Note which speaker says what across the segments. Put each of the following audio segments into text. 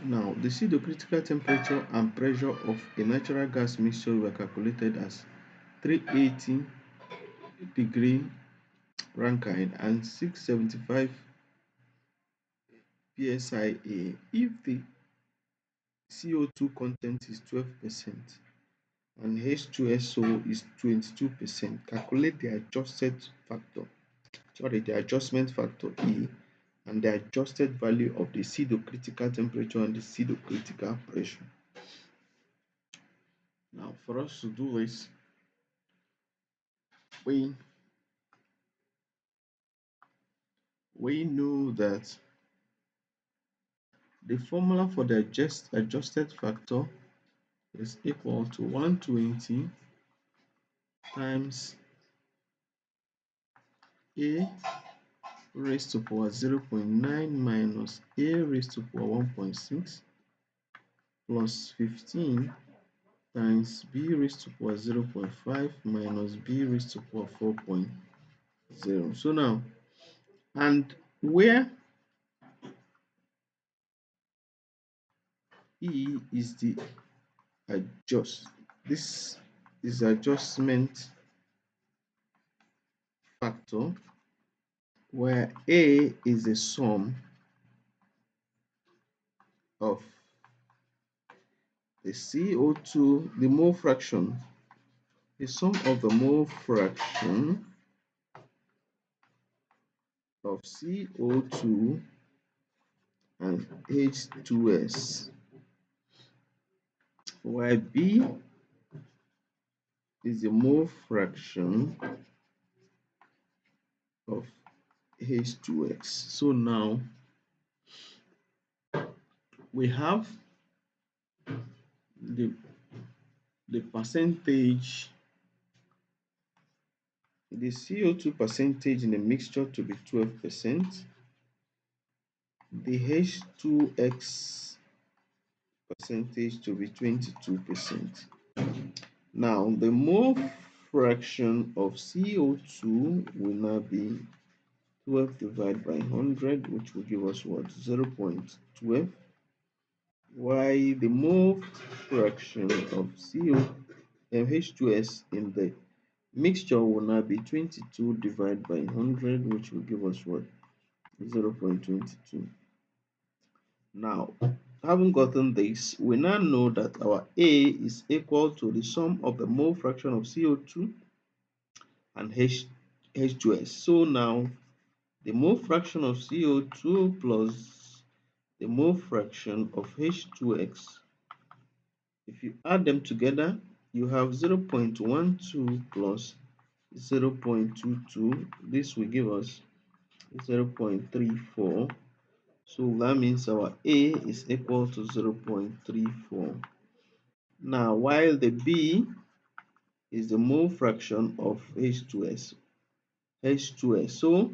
Speaker 1: Now, the pseudo-critical temperature and pressure of a natural gas mixture were calculated as 380 degree Rankine and 675 psia if the CO2 content is 12% and H2SO is 22%. Calculate the adjustment factor E and the adjusted value of the pseudo-critical temperature and the pseudo-critical pressure. Now, for us to do this, we know that the formula for the adjusted factor is equal to 120 times A raised to power 0.9 minus A raised to power 1.6 plus 15 times B raised to power 0.5 minus B raised to power 4.0. So now, and where E is the this is adjustment factor, where A is the sum of the CO2, the mole fraction, the sum of the mole fraction of CO2 and H2S, while B is the mole fraction of H2X. So now we have the percentage, the CO2 percentage in the mixture to be 12%, the H2X percentage to be 22%. Now the mole fraction of CO2 will now be 12 divided by 100, which will give us what? 0.12. While the mole fraction of H2S in the mixture will now be 22 divided by 100, which will give us what? 0.22. Now, having gotten this, we now know that our A is equal to the sum of the mole fraction of CO2 and H2S. So now, the mole fraction of CO2 plus the mole fraction of H2X, if you add them together, you have 0.12 plus 0.22. This will give us 0.34. So that means our A is equal to 0.34. Now, while the B is the mole fraction of H2S, so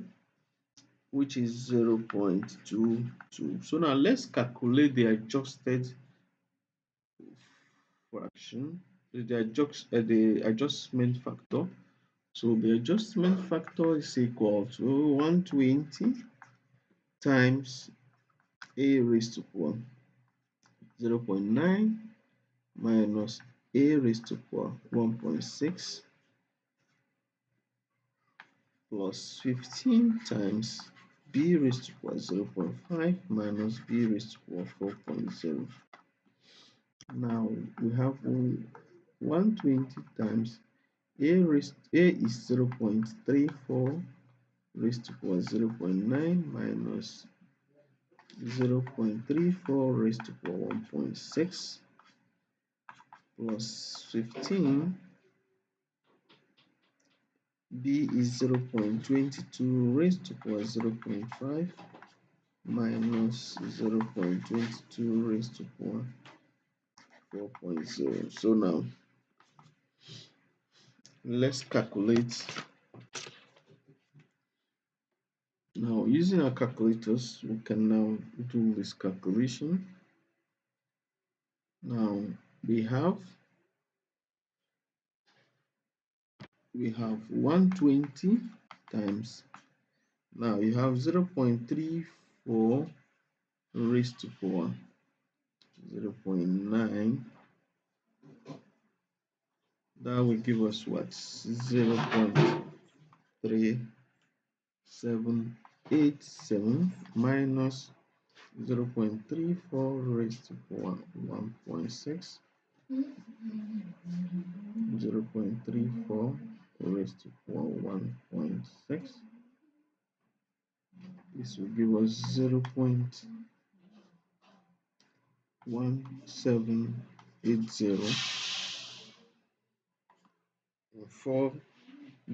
Speaker 1: which is 0.22. So now let's calculate the adjusted fraction, the adjustment factor. So the adjustment factor is equal to 120 times A raised to power 0.9 minus A raised to power 1.6 plus 15 times B raised to power 0.5 minus B raised to power 4.0. Now we have 120 times A is 0.34 raised to power 0.9 minus 0.34 raised to power 1.6 plus 15. B is 0.22 raised to power 0.5 minus 0.22 raised to power 4.0. So now let's calculate. Now using our calculators, we can now do this calculation. Now we have 120 times, now you have 0.34 raised to power 0.9. That will give us what? 0.3787 minus 0.34 raised to power 1.6. 0.34 raised to power 1.6. This will give us 0.1780 in 4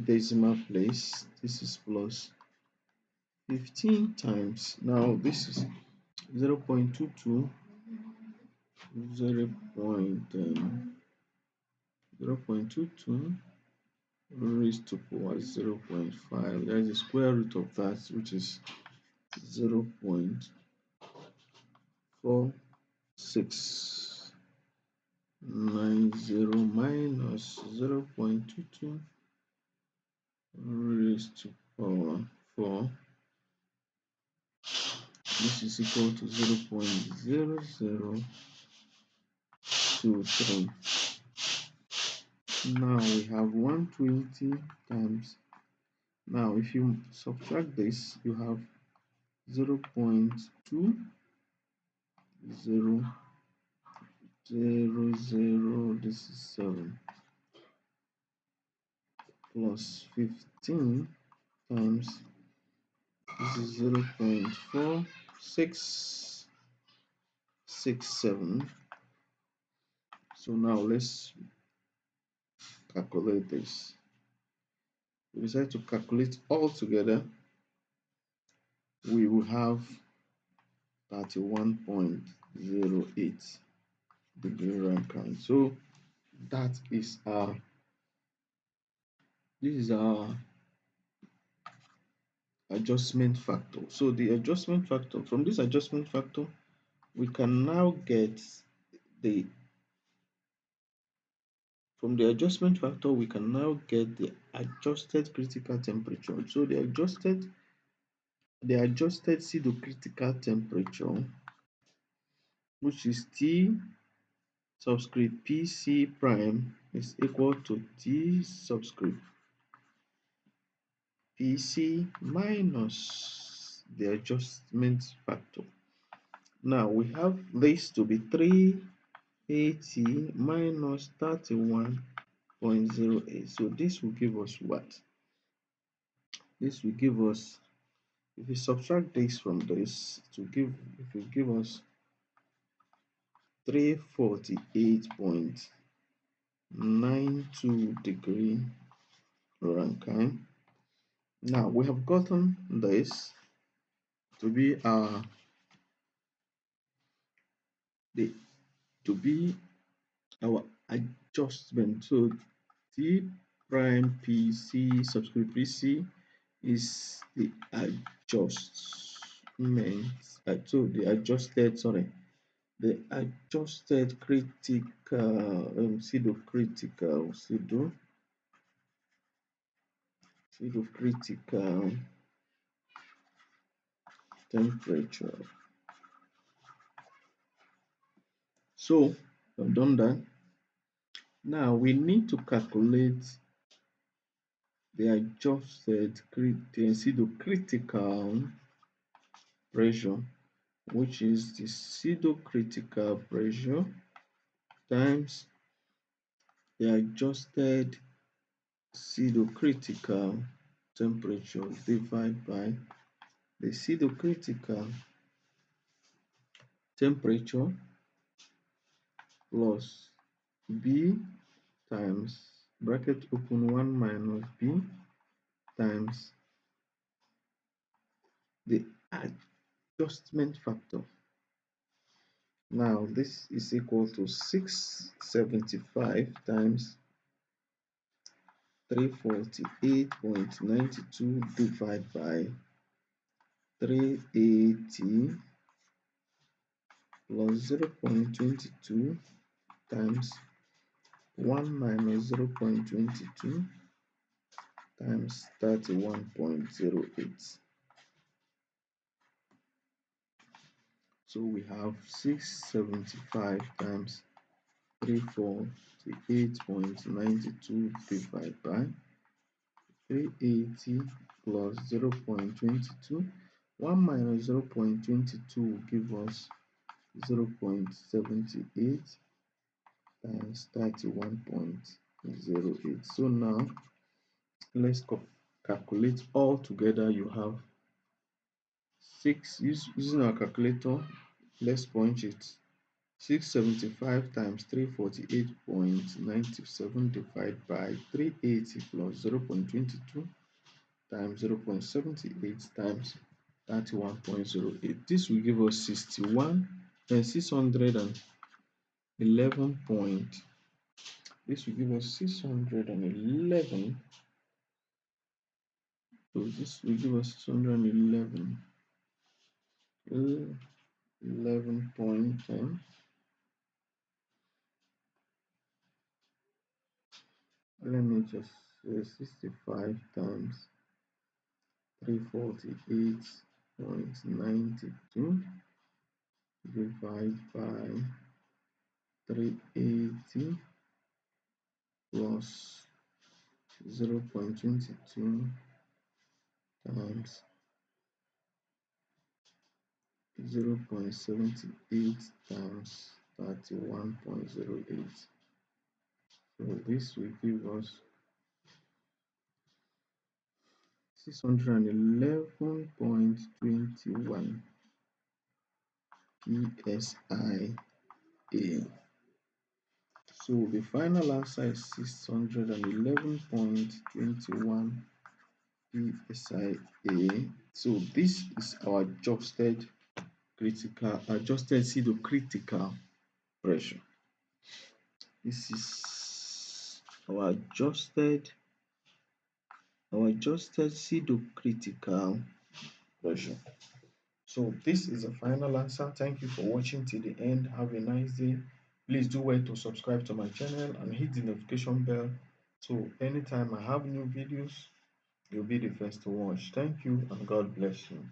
Speaker 1: decimal place. This is plus 15 times. Now this is 0.22, 0.22 raised to power 0.5. There is the square root of that, which is 0.4690 minus 0.22 raised to power 4. This is equal to 0.0023. Now we have 120 times. Now if you subtract this, you have 0.2000. This is 7 plus 15 times. This is 0.4667. So now let's calculate this. We decide to calculate all together. We will have 31.08 degree Rankine. So that is this is our adjustment factor. So the adjustment factor, from this adjustment factor, we can now get the from the adjustment factor we can now get the adjusted critical temperature. So the adjusted pseudo-critical temperature, which is T subscript PC prime, is equal to T subscript PC minus the adjustment factor. Now we have this to be 380 minus 31.08. So this will give us what? This will give us, if we subtract this from this, it will give us 348.92 degree Rankine. Now we have gotten this to be our adjustment. So T prime PC subscript PC is the adjustment. So the adjusted critical pseudo-critical temperature. So I've done that. Now we need to calculate the adjusted pseudo-critical pressure, which is the pseudo-critical pressure times the adjusted pseudo-critical temperature divided by the pseudo-critical temperature plus B times bracket open 1 minus B times the adjustment factor. Now this is equal to 675 times 348.92 divided by 380 plus 0.22 times 1 minus 0.22 times 31.08. So we have 675 times 348.92 divided by 380 plus 0.22. 1 minus 0.22 will give us 0.78 times 31.08. So now let's calculate all together. You have using our calculator. Let's punch it. 675 times 348.97 divided by 380 plus 0.22 times 0.78 times 31.08. This will give us 61 and 611 point. This will give us 611. So this will give us 611. 11.10. Let me just say 65 times 348.92 divided by 380 plus 0.22 times 0.78 times 31.08. So this will give us 611.21 psia. So the final answer is 611.21 psia. So this is our adjusted pseudo-critical pressure. This is our adjusted pseudo-critical pressure. So this is the final answer. Thank you for watching till the end. Have a nice day. Please do well to subscribe to my channel and hit the notification bell, so anytime I have new videos, you'll be the first to watch. Thank you and God bless you.